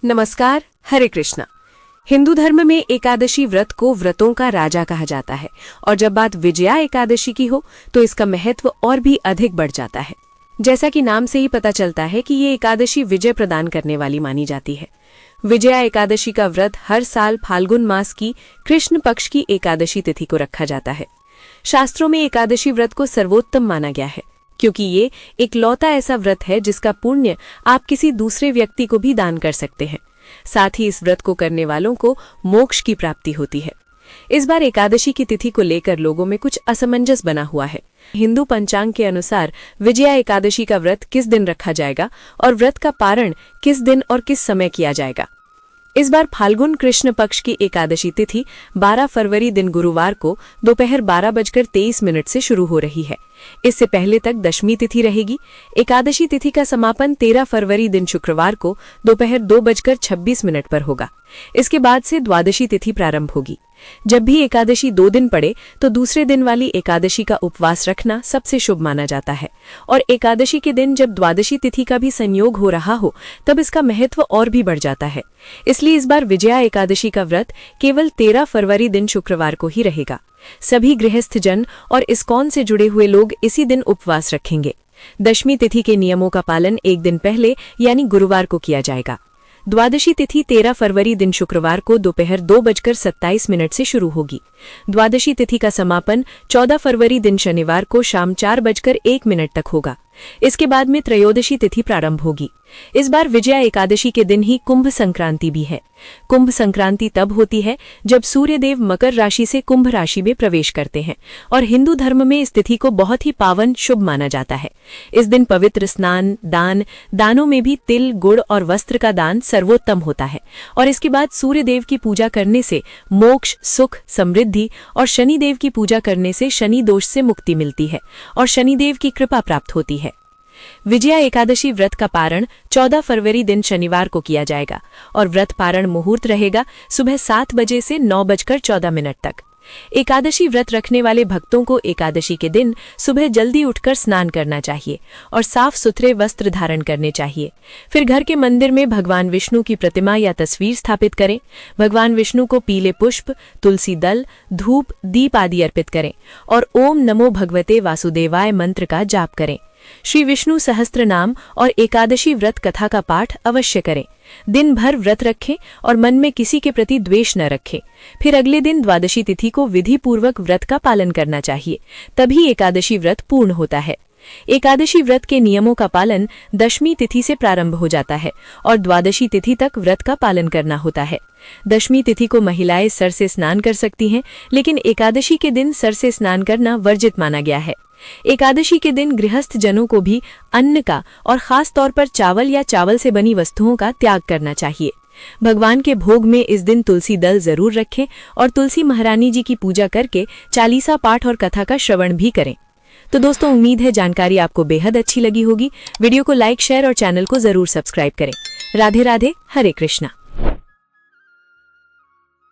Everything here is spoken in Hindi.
नमस्कार, हरे कृष्णा। हिंदू धर्म में एकादशी व्रत को व्रतों का राजा कहा जाता है और जब बात विजया एकादशी की हो तो इसका महत्व और भी अधिक बढ़ जाता है। जैसा कि नाम से ही पता चलता है कि ये एकादशी विजय प्रदान करने वाली मानी जाती है। विजया एकादशी का व्रत हर साल फाल्गुन मास की कृष्ण पक्ष की एकादशी तिथि को रखा जाता है। शास्त्रों में एकादशी व्रत को सर्वोत्तम माना गया है क्योंकि ये इकलौता ऐसा व्रत है जिसका पुण्य आप किसी दूसरे व्यक्ति को भी दान कर सकते हैं। साथ ही इस व्रत को करने वालों को मोक्ष की प्राप्ति होती है। इस बार एकादशी की तिथि को लेकर लोगों में कुछ असमंजस बना हुआ है। हिंदू पंचांग के अनुसार विजया एकादशी का व्रत किस दिन रखा जाएगा और व्रत का पारण किस दिन और किस समय किया जाएगा। इस बार फाल्गुन कृष्ण पक्ष की एकादशी तिथि 12 फरवरी दिन गुरुवार को दोपहर 12:23 से शुरू हो रही है। इससे पहले तक दशमी तिथि रहेगी। एकादशी तिथि का समापन 13 फरवरी दिन शुक्रवार को दोपहर 2:26 पर होगा। इसके बाद से द्वादशी तिथि प्रारंभ होगी। जब भी एकादशी 2 दिन पड़े तो दूसरे दिन वाली एकादशी का उपवास रखना सबसे शुभ माना जाता है और एकादशी के दिन जब द्वादशी तिथि का भी संयोग हो रहा हो तब इसका महत्व और भी बढ़ जाता है। इसलिए इस बार विजया एकादशी का व्रत केवल 13 फरवरी दिन शुक्रवार को ही रहेगा। सभी गृहस्थ जन और इस्कॉन से जुड़े हुए लोग इसी दिन उपवास रखेंगे। दशमी तिथि के नियमों का पालन एक दिन पहले यानी गुरुवार को किया जाएगा। द्वादशी तिथि 13 फरवरी दिन शुक्रवार को दोपहर 2:27 से शुरू होगी। द्वादशी तिथि का समापन 14 फरवरी दिन शनिवार को शाम 4:01 तक होगा। इसके बाद में त्रयोदशी तिथि प्रारंभ होगी। इस बार विजया एकादशी के दिन ही कुंभ संक्रांति भी है। कुंभ संक्रांति तब होती है जब सूर्यदेव मकर राशि से कुंभ राशि में प्रवेश करते हैं और हिंदू धर्म में इस तिथि को बहुत ही पावन शुभ माना जाता है। इस दिन पवित्र स्नान, दानों में भी तिल, गुड़ और वस्त्र का दान सर्वोत्तम होता है और इसके बाद सूर्यदेव की पूजा करने से मोक्ष, सुख, समृद्धि और शनिदेव की पूजा करने से शनि दोष से मुक्ति मिलती है और शनिदेव की कृपा प्राप्त होती है। विजया एकादशी व्रत का पारण 14 फरवरी दिन शनिवार को किया जाएगा और व्रत पारण मुहूर्त रहेगा सुबह 7 बजे से 9:14 तक। एकादशी व्रत रखने वाले भक्तों को एकादशी के दिन सुबह जल्दी उठकर स्नान करना चाहिए और साफ सुथरे वस्त्र धारण करने चाहिए। फिर घर के मंदिर में भगवान विष्णु की प्रतिमा या तस्वीर स्थापित करें। भगवान विष्णु को पीले पुष्प, तुलसी दल, धूप, दीप आदि अर्पित करें और ओम नमो भगवते वासुदेवाय मंत्र का जाप करें। श्री विष्णु सहस्त्र नाम और एकादशी व्रत कथा का पाठ अवश्य करें। दिन भर व्रत रखें और मन में किसी के प्रति द्वेष न रखें। फिर अगले दिन द्वादशी तिथि को विधि पूर्वक व्रत का पालन करना चाहिए, तभी एकादशी व्रत पूर्ण होता है। एकादशी व्रत के नियमों का पालन दशमी तिथि से प्रारंभ हो जाता है और द्वादशी तिथि तक व्रत का पालन करना होता है। दशमी तिथि को महिलाएं सर से स्नान कर सकती हैं, लेकिन एकादशी के दिन सर से स्नान करना वर्जित माना गया है। एकादशी के दिन गृहस्थ जनों को भी अन्न का और खास तौर पर चावल या चावल से बनी वस्तुओं का त्याग करना चाहिए। भगवान के भोग में इस दिन तुलसी दल जरूर रखें और तुलसी महारानी जी की पूजा करके चालीसा पाठ और कथा का श्रवण भी करें। तो दोस्तों, उम्मीद है जानकारी आपको बेहद अच्छी लगी होगी। वीडियो को लाइक, शेयर और चैनल को जरूर सब्सक्राइब करें। राधे राधे, हरे कृष्णा।